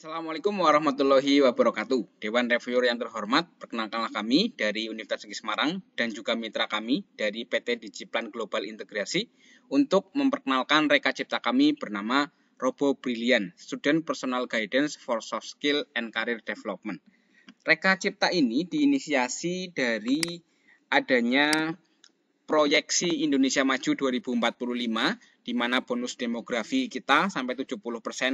Assalamualaikum warahmatullahi wabarakatuh. Dewan Reviewer yang terhormat, perkenalkanlah kami dari Universitas Negeri Semarang dan juga mitra kami dari PT Digiplan Global Integrasi untuk memperkenalkan reka cipta kami bernama Robo Brilliant, Student Personal Guidance for Soft Skill and Career Development. Reka cipta ini diinisiasi dari adanya proyeksi Indonesia Maju 2045, di mana bonus demografi kita sampai 70%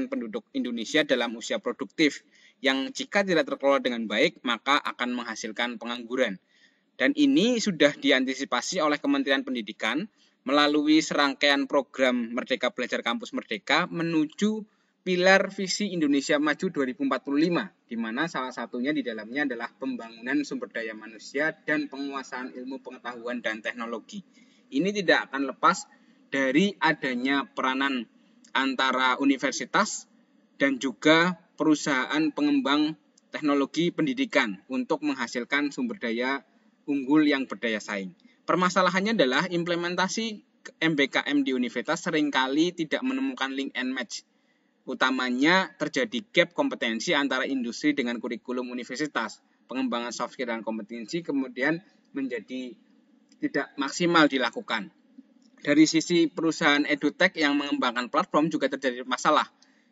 penduduk Indonesia dalam usia produktif, yang jika tidak terkelola dengan baik, maka akan menghasilkan pengangguran. Dan ini sudah diantisipasi oleh Kementerian Pendidikan melalui serangkaian program Merdeka Belajar Kampus Merdeka menuju pilar visi Indonesia Maju 2045, di mana salah satunya di dalamnya adalah pembangunan sumber daya manusia dan penguasaan ilmu pengetahuan dan teknologi. Ini tidak akan lepas dari adanya peranan antara universitas dan juga perusahaan pengembang teknologi pendidikan untuk menghasilkan sumber daya unggul yang berdaya saing. Permasalahannya adalah implementasi MBKM di universitas seringkali tidak menemukan link and match. Utamanya terjadi gap kompetensi antara industri dengan kurikulum universitas. Pengembangan soft skill dan kompetensi kemudian menjadi tidak maksimal dilakukan. Dari sisi perusahaan edutech yang mengembangkan platform juga terjadi masalah,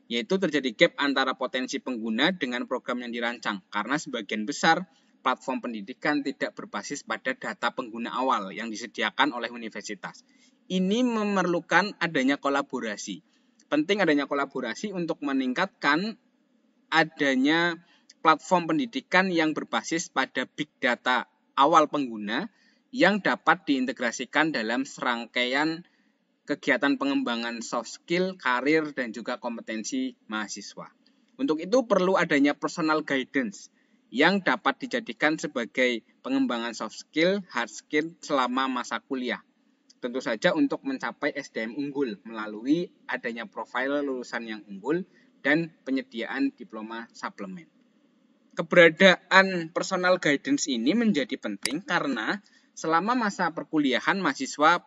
yaitu terjadi gap antara potensi pengguna dengan program yang dirancang, karena sebagian besar platform pendidikan tidak berbasis pada data pengguna awal yang disediakan oleh universitas. Ini memerlukan adanya kolaborasi. Penting adanya kolaborasi untuk meningkatkan adanya platform pendidikan yang berbasis pada big data awal pengguna yang dapat diintegrasikan dalam serangkaian kegiatan pengembangan soft skill, karir, dan juga kompetensi mahasiswa. Untuk itu perlu adanya personal guidance yang dapat dijadikan sebagai pengembangan soft skill, hard skill selama masa kuliah. Tentu saja untuk mencapai SDM unggul melalui adanya profil lulusan yang unggul dan penyediaan diploma suplemen. Keberadaan personal guidance ini menjadi penting karena selama masa perkuliahan mahasiswa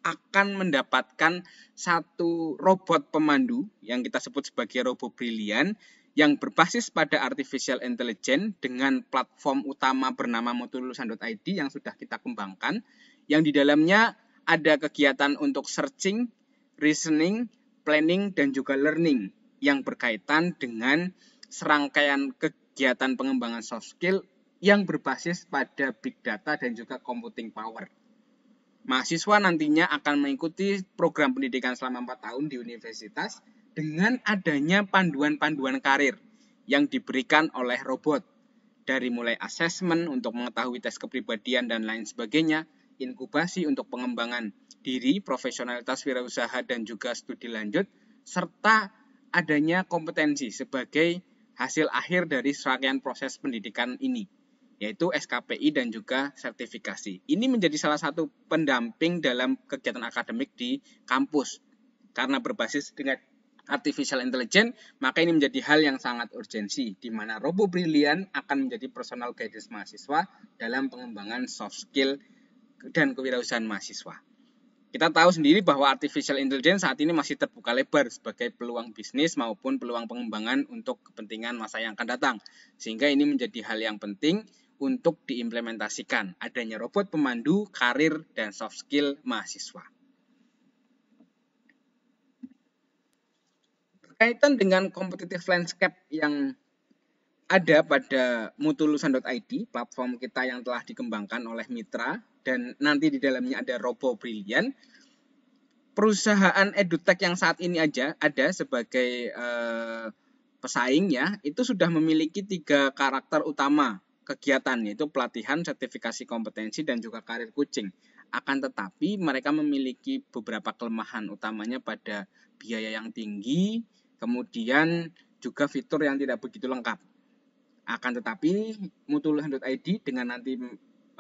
akan mendapatkan satu robot pemandu yang kita sebut sebagai Robo Brilliant yang berbasis pada artificial intelligence dengan platform utama bernama motululusan.id yang sudah kita kembangkan, yang di dalamnya ada kegiatan untuk searching, reasoning, planning, dan juga learning yang berkaitan dengan serangkaian kegiatan pengembangan soft skill yang berbasis pada big data dan juga computing power. Mahasiswa nantinya akan mengikuti program pendidikan selama 4 tahun di universitas dengan adanya panduan-panduan karir yang diberikan oleh robot. Dari mulai asesmen untuk mengetahui tes kepribadian dan lain sebagainya, inkubasi untuk pengembangan diri, profesionalitas wirausaha dan juga studi lanjut, serta adanya kompetensi sebagai hasil akhir dari serangkaian proses pendidikan ini, yaitu SKPI dan juga sertifikasi. Ini menjadi salah satu pendamping dalam kegiatan akademik di kampus. Karena berbasis dengan artificial intelligence, maka ini menjadi hal yang sangat urgensi, di mana Robo Brilliant akan menjadi personal guidance mahasiswa dalam pengembangan soft skill dan kewirausahaan mahasiswa. Kita tahu sendiri bahwa artificial intelligence saat ini masih terbuka lebar sebagai peluang bisnis maupun peluang pengembangan untuk kepentingan masa yang akan datang. Sehingga ini menjadi hal yang penting untuk diimplementasikan adanya robot pemandu karir dan soft skill mahasiswa. Berkaitan dengan competitive landscape yang ada pada mutululusan.id, platform kita yang telah dikembangkan oleh mitra, dan nanti di dalamnya ada Robo Brilliant. Perusahaan edutech yang saat ini aja ada sebagai pesaingnya itu sudah memiliki 3 karakter utama kegiatan, yaitu pelatihan, sertifikasi kompetensi, dan juga karir coaching. Akan tetapi mereka memiliki beberapa kelemahan, utamanya pada biaya yang tinggi, kemudian juga fitur yang tidak begitu lengkap. Akan tetapi mutululusan.id dengan nanti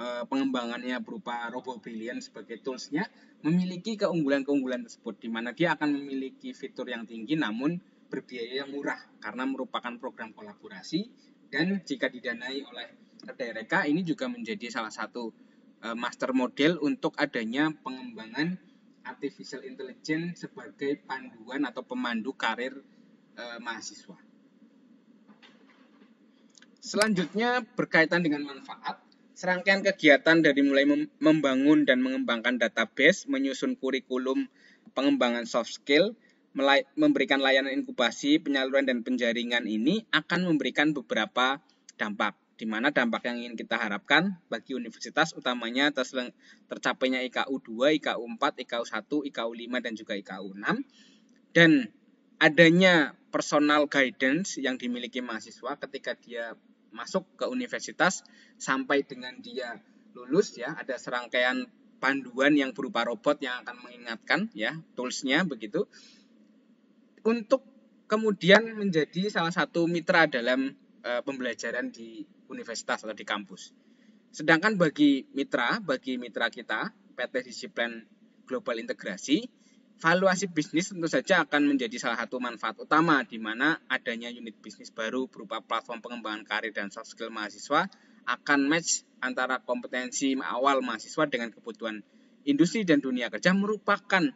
pengembangannya berupa Robo Brilliant sebagai toolsnya memiliki keunggulan-keunggulan tersebut, di mana dia akan memiliki fitur yang tinggi namun berbiaya yang murah karena merupakan program kolaborasi, dan jika didanai oleh Reka, ini juga menjadi salah satu master model untuk adanya pengembangan artificial intelligence sebagai panduan atau pemandu karir mahasiswa. Selanjutnya berkaitan dengan manfaat, serangkaian kegiatan dari mulai membangun dan mengembangkan database, menyusun kurikulum pengembangan soft skill, memberikan layanan inkubasi, penyaluran dan penjaringan ini akan memberikan beberapa dampak, di mana dampak yang ingin kita harapkan bagi universitas utamanya tercapainya IKU 2, IKU 4, IKU 1, IKU 5 dan juga IKU 6, dan adanya personal guidance yang dimiliki mahasiswa ketika dia masuk ke universitas sampai dengan dia lulus, ya, ada serangkaian panduan yang berupa robot yang akan mengingatkan, ya, toolsnya begitu, untuk kemudian menjadi salah satu mitra dalam pembelajaran di universitas atau di kampus. Sedangkan bagi mitra kita PT Disiplin Global Integrasi, valuasi bisnis tentu saja akan menjadi salah satu manfaat utama, di mana adanya unit bisnis baru berupa platform pengembangan karir dan soft skill mahasiswa akan match antara kompetensi awal mahasiswa dengan kebutuhan industri dan dunia kerja, merupakan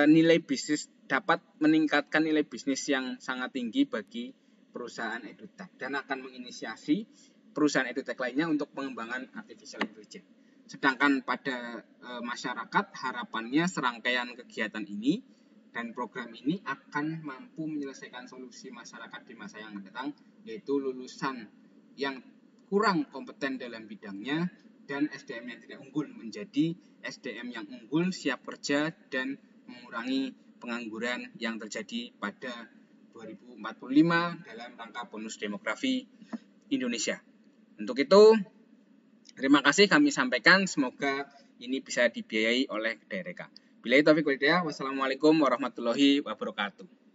nilai bisnis, dapat meningkatkan nilai bisnis yang sangat tinggi bagi perusahaan edutech dan akan menginisiasi perusahaan edutech lainnya untuk pengembangan artificial intelligence. Sedangkan pada masyarakat, harapannya serangkaian kegiatan ini dan program ini akan mampu menyelesaikan solusi masyarakat di masa yang mendatang, yaitu lulusan yang kurang kompeten dalam bidangnya dan SDM yang tidak unggul menjadi SDM yang unggul, siap kerja, dan mengurangi pengangguran yang terjadi pada 2045 dalam rangka bonus demografi Indonesia. Untuk itu, terima kasih kami sampaikan, semoga ini bisa dibiayai oleh DRK. Billahi taufiq wal hidayah. Wassalamualaikum warahmatullahi wabarakatuh.